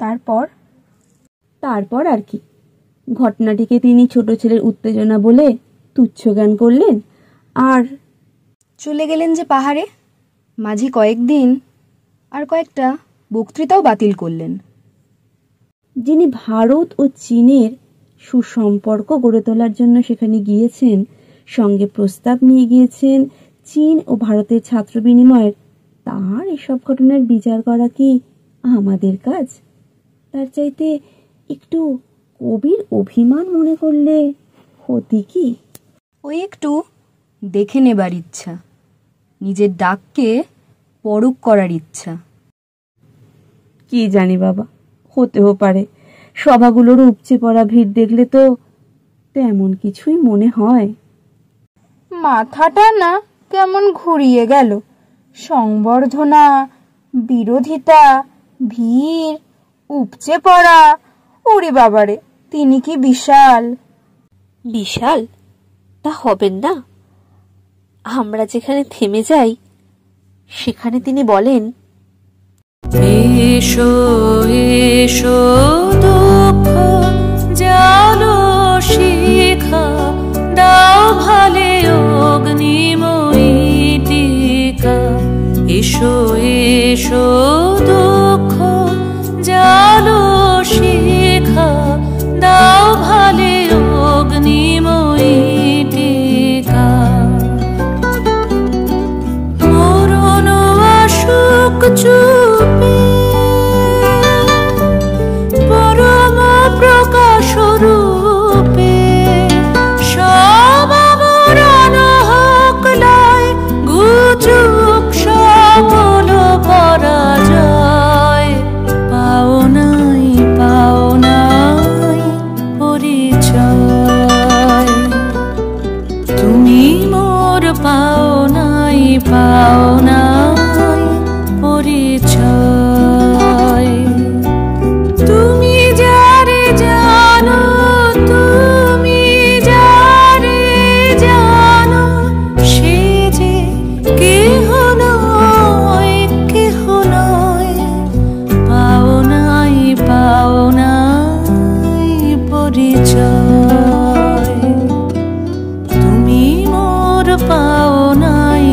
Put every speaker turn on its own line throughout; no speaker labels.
তারপর
তারপর আর কি, ঘটনাটিকে তিনি ছোট ছেলের উত্তেজনা বলে তুচ্ছ জ্ঞান করলেন আর
চলে গেলেন যে পাহাড়ে। মাঝি কয়েকদিন আর কয়েকটা বক্তৃতাও বাতিল করলেন।
যিনি ভারত ও চীনের সুসম্পর্ক গড়ে তোলার জন্য সেখানে গিয়েছেন, সঙ্গে প্রস্তাব নিয়ে গিয়েছেন চীন ও ভারতের ছাত্র বিনিময়ের, তার এসব ঘটনার বিচার করা কি আমাদের কাজ? তার চাইতে একটু কবির অভিমান মনে করলে ক্ষতি কি?
ওই একটু দেখে নেবার ইচ্ছা, নিজের ডাককে পরখ করার ইচ্ছা।
কি জানি বাবা, হতেও পারে। সভাগুলোর উপচে পড়া ভিড় দেখলে তো তেমন কিছুই মনে হয়।
মাথাটা না কেমন ঘুরিয়ে গেল। সংবর্ধনা, বিরোধিতা, ভিড়, উপচে পড়া, ওরে বাবারে, তিনি কি বিশাল!
বিশাল তা হবেন না। আমরা যেখানে থেমে যাই সেখানে তিনি বলেন, এসো এসো দুঃখ জালো শিখা, দাও ভালে অগ্নিময়ী টিকা। এসো এসো দুঃখ জালো শিখা, দাও ভালে অগ্নিময়ী টিকা। মরণ আসুক চুপে, পরম প্রকাশ রূপে, সব মরণ হোক লয়, ঘুচুক সকল পরাজয়। পাও নাই পরিচয়, তুমি মোর পাও নাই পরিচয়। তুমি যারে জানো, তুমি যারে জানো, সে যে কেহ নয়, কেহ নয়। পাও নাই পরিচয়, তুমি মোর পাও নাই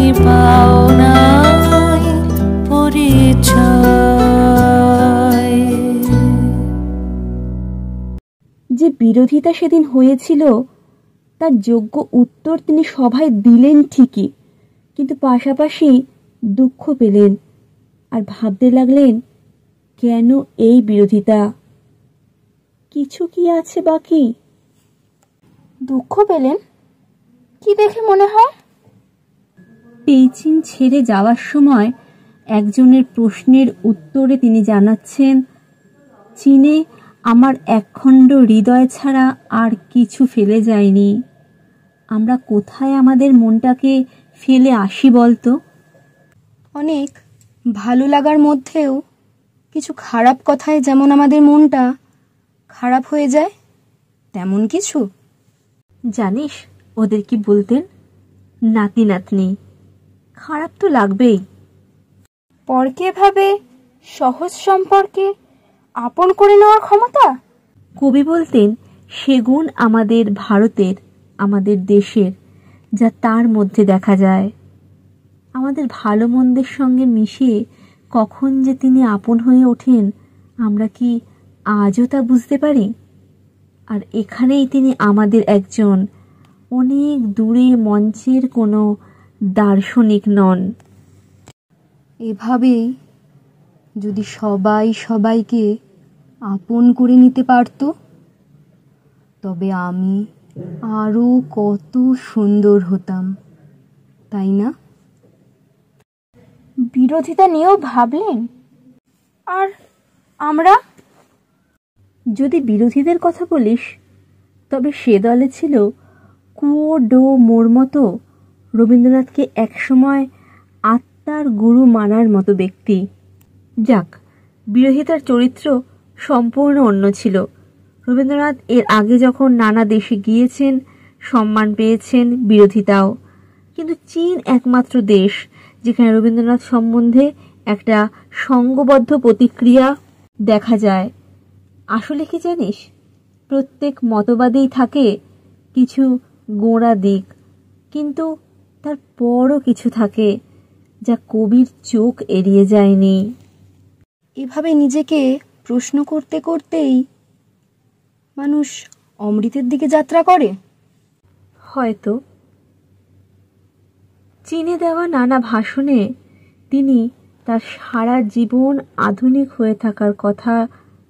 পরিচয়।
যে বিরোধিতা সেদিন হয়েছিল তার যোগ্য উত্তর তিনি সভায় দিলেন ঠিকই, কিন্তু পাশাপাশি দুঃখ পেলেন আর ভাবতে লাগলেন, কেন এই বিরোধিতা? কিছু কি আছে বাকি?
দুঃখ পেলেন? কি দেখে মনে হয়?
পেইচিং ছেড়ে যাওয়ার সময় একজনের প্রশ্নের উত্তরে তিনি জানাচ্ছেন, চীনে আমার একখণ্ড হৃদয় ছাড়া আর কিছু ফেলে যায়নি। আমরা কোথায় আমাদের মনটাকে ফেলে আসি বলতো?
অনেক ভালো লাগার মধ্যেও কিছু খারাপ কথায় যেমন আমাদের মনটা খারাপ হয়ে যায়, তেমন কিছু।
জানিস ওদের কি বলতেন? নাতি নাতনি। খারাপ তো লাগবেই।
পরকে ভাবে সহজ সম্পর্কে আপন করে নেওয়ার ক্ষমতা।
কবি বলতেন, সেগুণ আমাদের ভারতের, আমাদের দেশের, যা তার মধ্যে দেখা যায়। আমাদের ভালো মন্দের সঙ্গে মিশিয়ে কখন যে তিনি আপন হয়ে ওঠেন, আমরা কি আজও তা বুঝতে পারি? আর এখানেই তিনি আমাদের একজন, অনেক দূরে মঞ্চের কোনো দার্শনিক নন।
এভাবেই যদি সবাই সবাইকে আপন করে নিতে পারত, তবে আমি আরো কত সুন্দর হতাম, তাই না? বিরোধিতা নিয়েও ভাবলেন। আর আমরা?
যদি বিরোধীদের কথা বলিস, তবে সে দলে ছিল কুয়ো ডো মোর মতো রবীন্দ্রনাথকে একসময় আত্মার গুরু মানার মতো ব্যক্তি। যাক, বিরোধিতার চরিত্র সম্পূর্ণ অন্য ছিল। রবীন্দ্রনাথ এর আগে যখন নানা দেশে গিয়েছেন, সম্মান পেয়েছেন, বিরোধিতাও। কিন্তু চীন একমাত্র দেশ যেখানে রবীন্দ্রনাথ সম্বন্ধে একটা সঙ্গবদ্ধ প্রতিক্রিয়া দেখা যায়। আসলে কি জানিস, প্রত্যেক মতবাদেই থাকে কিছু গোঁড়া দিক, কিন্তু তার বড় কিছু থাকে যা কবির চোখ এড়িয়ে যায়নি।
এভাবে নিজেকে প্রশ্ন করতে করতেই মানুষ অমৃতের দিকে যাত্রা করে।
হয়তো চীনে দেওয়া নানা ভাষণে তিনি তার সারা জীবন আধুনিক হয়ে থাকার কথা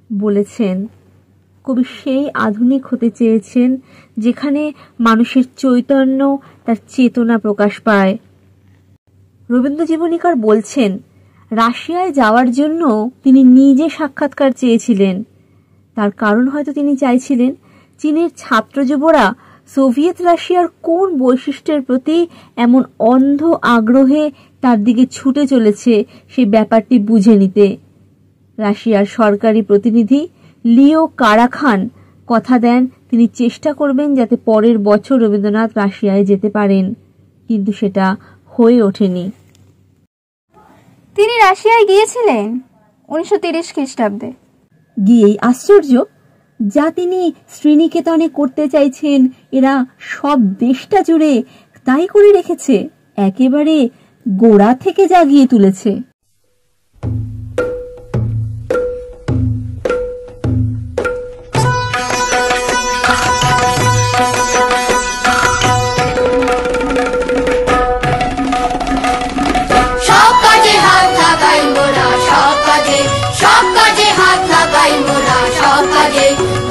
বলেছেন। কবি সেই আধুনিক হতে চেয়েছেন যেখানে মানুষের চৈতন্য, তার চেতনা প্রকাশ পায়। রবীন্দ্র জীবনীকার বলছেন, রাশিয়ায় যাওয়ার জন্য তিনি নিজে সাক্ষাৎকার চেয়েছিলেন। তার কারণ হয়তো তিনি চাইছিলেন চীনের ছাত্র যুবরা সোভিয়েত রাশিয়ার কোন বৈশিষ্ট্যের প্রতি এমন অন্ধ আগ্রহে তার দিকে ছুটে চলেছে সেই ব্যাপারটি বুঝে নিতে। রাশিয়ার সরকারি প্রতিনিধি লিও কারাখান কথা দেন তিনি চেষ্টা করবেন যাতে পরের বছর রবীন্দ্রনাথ রাশিয়ায় যেতে পারেন, কিন্তু সেটা হয়ে ওঠেনি।
তিনি রাশিয়ায় গিয়েছিলেন 1930 খ্রিস্টাব্দে।
গিয়েই আশ্চর্য, যা তিনি শ্রীনিকেতনে করতে চাইছেন এরা সব দেশটা জুড়ে তাই করে রেখেছে, একেবারে গোড়া থেকে জাগিয়ে তুলেছে।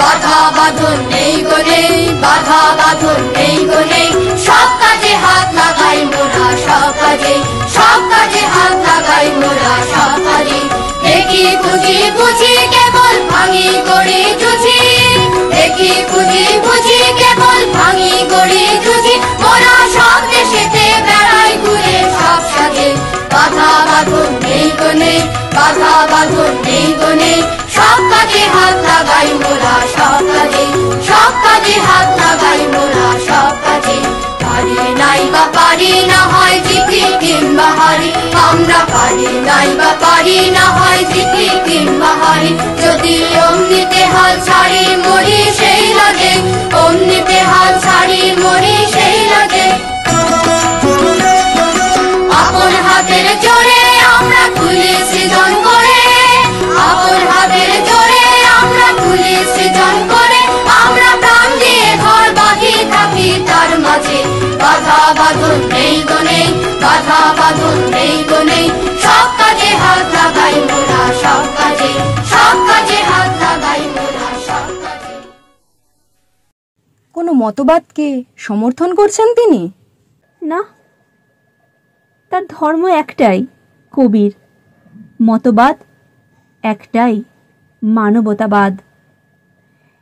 বাধা বাঁধন নেই গো নেই, বাধা বাঁধন নেই গো নেই, সব কাজে হাত লাগাই মোরা, সব কাজে হাত লাগাই মোরা, সব কাজে। দেখি বুঝি বুঝি কেবল ভাঙি গড়ি জুঝি, দেখি বুঝি বুঝি কেবল ভাঙি গড়ি জুঝি, মোরা সব দেশেতে বেড়াই ঘুরে সব সাজে। বাধা বাঁধন নেই গো নেই, বাধা বাঁধন নেই গো নেই, সব কাজে হাত লাগাই মোরা, সব কাজে হাত লাগাই মোরা, সব কাজে। পারি নাই বা পারি না হয় জিতি কিংবা হারি, আমরা পারি নাই বা পারি না হয় জিতি কিংবা হারি, যদি অমনিতে হাল ছাড়ি মরি সেই লাগে, অমনিতে হাল ছাড়ি মরি সেই লাগে। আপন হাতের জোরে আমরা খুলি সৃজন করে, আপন হাতের জোরে আমরা খুলি সৃজন করে, আমরা প্রাণ দিয়ে ঘর বাঁধি থাকি তার মাঝে। বাধা বাঁধন নেই গো নেই, বাধা বাঁধন নেই গো নেই, সব কাজে হাত লাগাই মোরা, সব কাজে হাত লাগাই মোরা, সব কাজে।
কোনো মতবাদকে সমর্থন করছেন তিনি?
না, তার ধর্ম একটাই, কবির মতবাদ একটাই, মানবতাবাদ।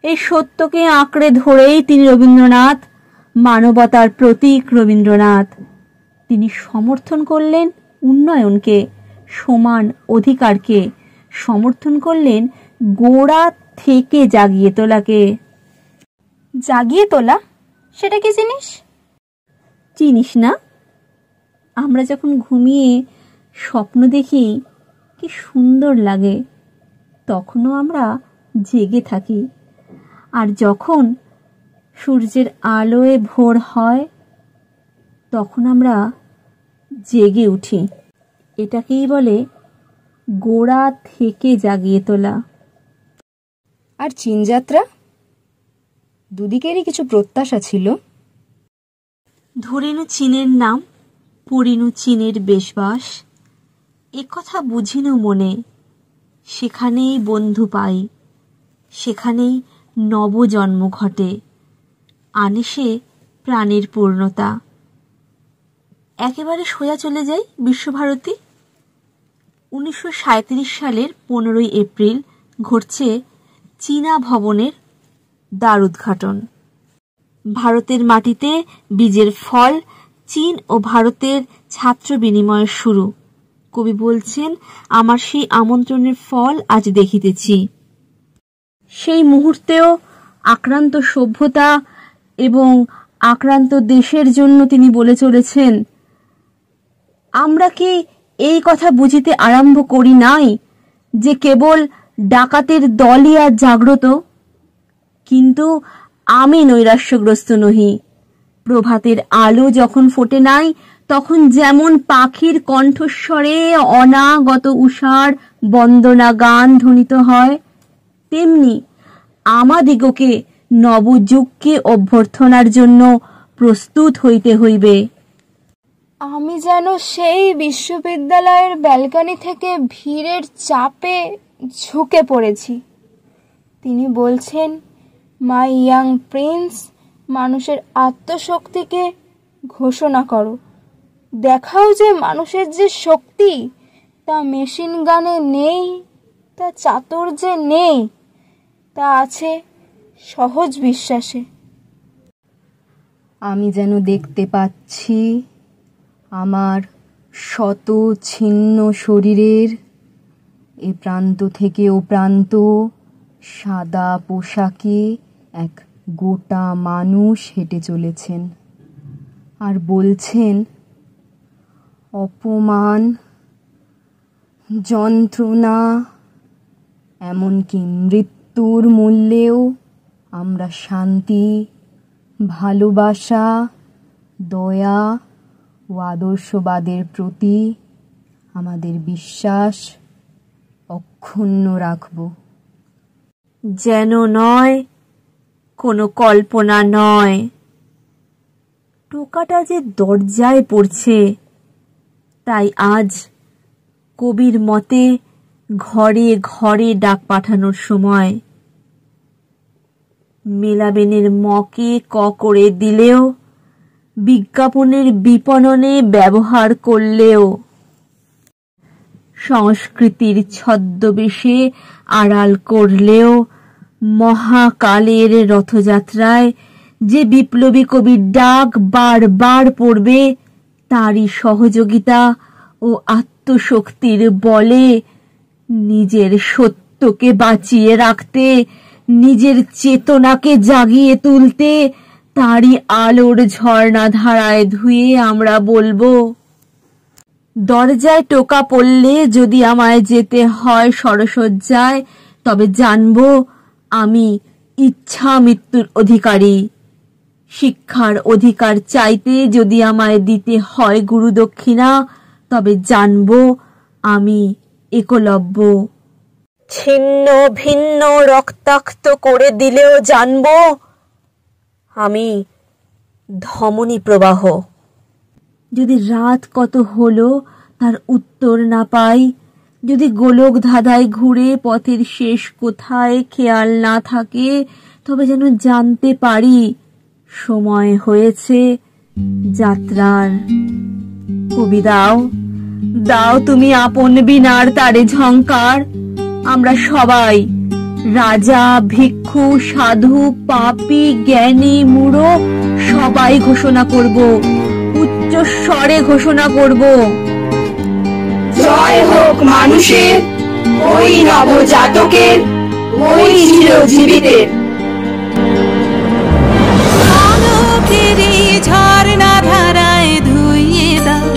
এই সত্যকে আঁকড়ে ধরেই তিনি রবীন্দ্রনাথ, মানবতার প্রতীক রবীন্দ্রনাথ। তিনি সমর্থন করলেন উন্নয়নকে, সমান অধিকারকে, সমর্থন করলেন গোড়া থেকে জাগিয়ে তোলাকে।
জাগিয়ে তোলা সেটা কি জিনিস?
চিনিস না? আমরা যখন ঘুমিয়ে স্বপ্ন দেখি কি সুন্দর লাগে, তখনও আমরা জেগে থাকি, আর যখন সূর্যের আলোয় ভোর হয় তখন আমরা জেগে উঠি। এটাকেই বলে গোড়া থেকে জাগিয়ে তোলা।
আর চীন যাত্রা, দুদিকেরই কিছু প্রত্যাশা ছিল।
ধরিনু চীনের নাম, পড়িনু চীনের বেশবাস, একথা বুঝিনু মনে, সেখানেই বন্ধু পাই, সেখানেই নবজন্ম ঘটে, আনে সে প্রাণের পূর্ণতা। একেবারে সোজা চলে যাই বিশ্বভারতী। 1937 সালের 15 এপ্রিল ঘটছে চীনা ভবনের দ্বার উদ্ঘাটন। ভারতের মাটিতে বীজের ফল, চীন ও ভারতের ছাত্র বিনিময়ের শুরু। কবি বলছেন, আমার সেই আমন্ত্রণের ফল আজ দেখিতেছি। সেই মুহূর্তেও আক্রান্ত সভ্যতা এবং আক্রান্ত দেশের জন্য তিনি বলে চলেছেন, আমরা কি এই কথা বুঝিতে আরম্ভ করি নাই যে কেবল ডাকাতের দলই আজ জাগ্রত। কিন্তু আমি নৈরাশ্যগ্রস্ত নহি। প্রভাতের আলো যখন ফোটে নাই, তখন যেমন পাখির কণ্ঠস্বরে অনাগত উষার বন্দনা গান ধ্বনিত হয়, তেমনি আমাদিগকে নবযুগকে অভ্যর্থনার জন্য প্রস্তুত হইতে হইবে।
আমি যেন সেই বিশ্ববিদ্যালয়ের ব্যালকনি থেকে ভিড়ের চাপে ঝুঁকে পড়েছি। তিনি বলছেন, মাই ইয়াং প্রিন্স, মানুষের আত্মশক্তিকে ঘোষণা করো, দেখাও যে মানুষের যে শক্তি তা মেশিন গানে নেই, তা চাতুর্যে নেই, তা আছে সহজ বিশ্বাসে। আমি যেন দেখতে পাচ্ছি আমার শত ছিন্ন শরীরের এ প্রান্ত থেকে ও প্রান্ত সাদা পোশাকে এক গোটা মানুষ হেঁটে চলেছেন আর বলছেন, অপমান, যন্ত্রণা, এমনকি মৃত্যুর মূল্যেও আমরা শান্তি, ভালোবাসা, দয়া ও আদর্শবাদের প্রতি আমাদের বিশ্বাস অক্ষুণ্ণ রাখব।
যেন নয়, কোনো কল্পনা নয়। টোকাটা যে দরজায় পড়ছে, তাই আজ কবির মতে ঘরে ঘরে ডাক পাঠানোর সময়। মেলাবেনের মকে ক করে দিলেও, বিজ্ঞাপনের বিপণনে ব্যবহার করলেও, সংস্কৃতির ছদ্মবেশে আড়াল করলেও, মহাকালের রথযাত্রায় যে বিপ্লবী কবির ডাক বারবার পড়বে, তারই সহযোগিতা ও আত্মশক্তির বলে নিজের সত্যকে বাঁচিয়ে রাখতে, নিজের চেতনাকে জাগিয়ে তুলতে, তারই আলোর ঝর্ণা ধারায় ধুয়ে আমরা বলবো, দরজায় টোকা পড়লে যদি আমায় যেতে হয় সরসজ্জায়, তবে জানবো আমি ইচ্ছা মৃত্যুর অধিকারী। শিক্ষার অধিকার চাইতে যদি আমায় দিতে হয় গুরুদক্ষিণা, তবে জানবো আমি একলব্য। ছিন্ন ভিন্ন রক্তাক্ত করে দিলেও জানবো আমি ধমনী প্রবাহ। যদি রাত কত হলো তার উত্তর না পাই, যদি গোলক ধাঁধায় ঘুরে পথের শেষ কোথায় খেয়াল না থাকে, তবে যেন জানতে পারি সময় হয়েছে যাত্রার। কবি দাও, দাও তুমি আপন বীণার তারে ঝংকার। আমরা সবাই, রাজা, ভিক্ষু, সাধু, পাপী, জ্ঞানী, মূঢ়, সবাই ঘোষণা করব, উচ্চ স্বরে ঘোষণা করব,
জয় হোক মানুষের, ওই নবজাতকের, ওই চিরজীবিতের।
আলোকেরই ঝর্ণা ধারায় ধুইয়ে দাও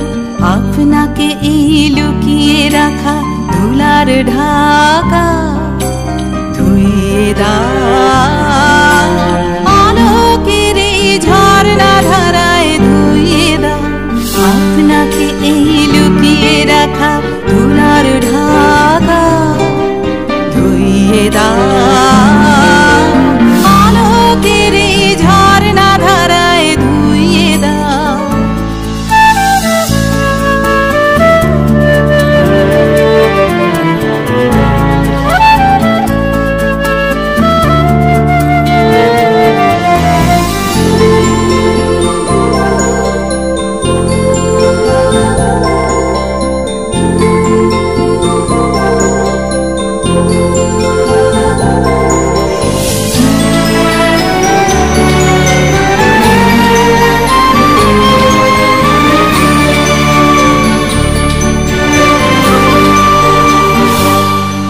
আপনাকে এই লুকিয়ে রাখা ধুলার ঢাকা, ধুইয়ে দাও আলোকেরই ঝর্ণা ধারায় ধুইয়ে দাও আপনাকে এই লুকিয়ে রাখা ধুলার ঢাকা, ধুইয়ে দাও আলোকেরই ঝর্ণা ধারায় ধুইয়ে দাও।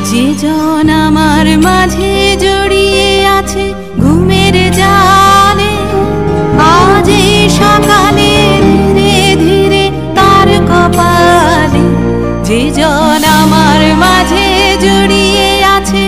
যে জন আমার মাঝে জড়িয়ে আছে ঘুমের জালে, আজ এই সকালে ধীরে ধীরে তার কপালে। যে জন আমার মাঝে জড়িয়ে আছে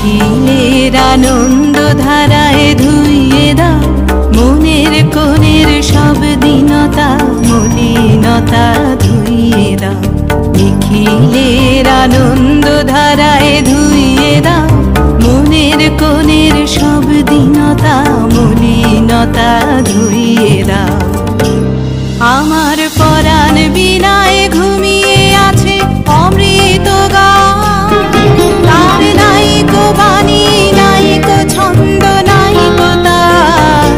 নিখিলের আনন্দ ধারায় ধুইয়ে দাও মনের কোণের সব দীনতা মলিনতা ধুইয়ে দাও নিখিলের আনন্দ ধারায় ধুইয়ে দাও মনের কোণের সব দীনতা মলিনতা ধুইয়ে দাও আমার পরাণ বিনায় ঘুমিয়ে আছে অমৃত গান তার নাইকো বাণী নাইকো ছন্দ নাইকো তার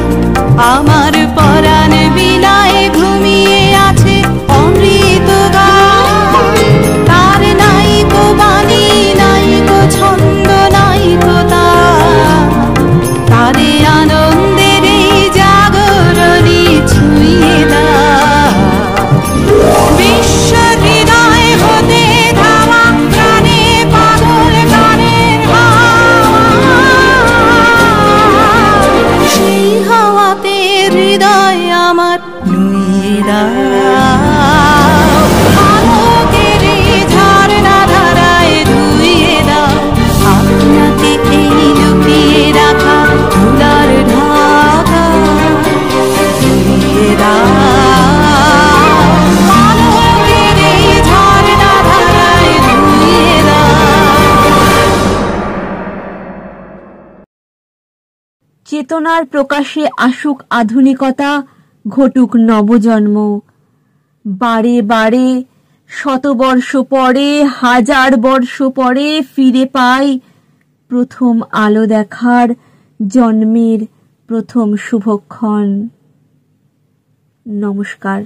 আমার পরাণ বিনায় ঘুমিয়ে আছে অমৃত গান তার নাইকো বাণী নাইকো ছন্দ নাইকো তার তারে আনন্দের এই জাগরণী ছুঁয়ে দাও বিশ্ব হৃদয় হতে ধাওয়া প্রাণে পাগল গানের সেই হাওয়াতে হৃদয় আমার নুয়ে দাও আলোকের এই ঝর্ণা ধারায় ধুইয়ে দাও আপনাকে এই লুকিয়ে রাখা ধুলার ঢাকা ধুইয়ে দাও আলোকের এই ঝর্ণা ধারায় ধুইয়ে দাও।
চেতনার প্রকাশে আসুক আধুনিকতা, ঘটুক নবজন্ম। বারে বারে শতবর্ষ পরে হাজার বর্ষ পরে ফিরে পাই প্রথম আলো দেখার জন্মের প্রথম শুভক্ষণ। নমস্কার।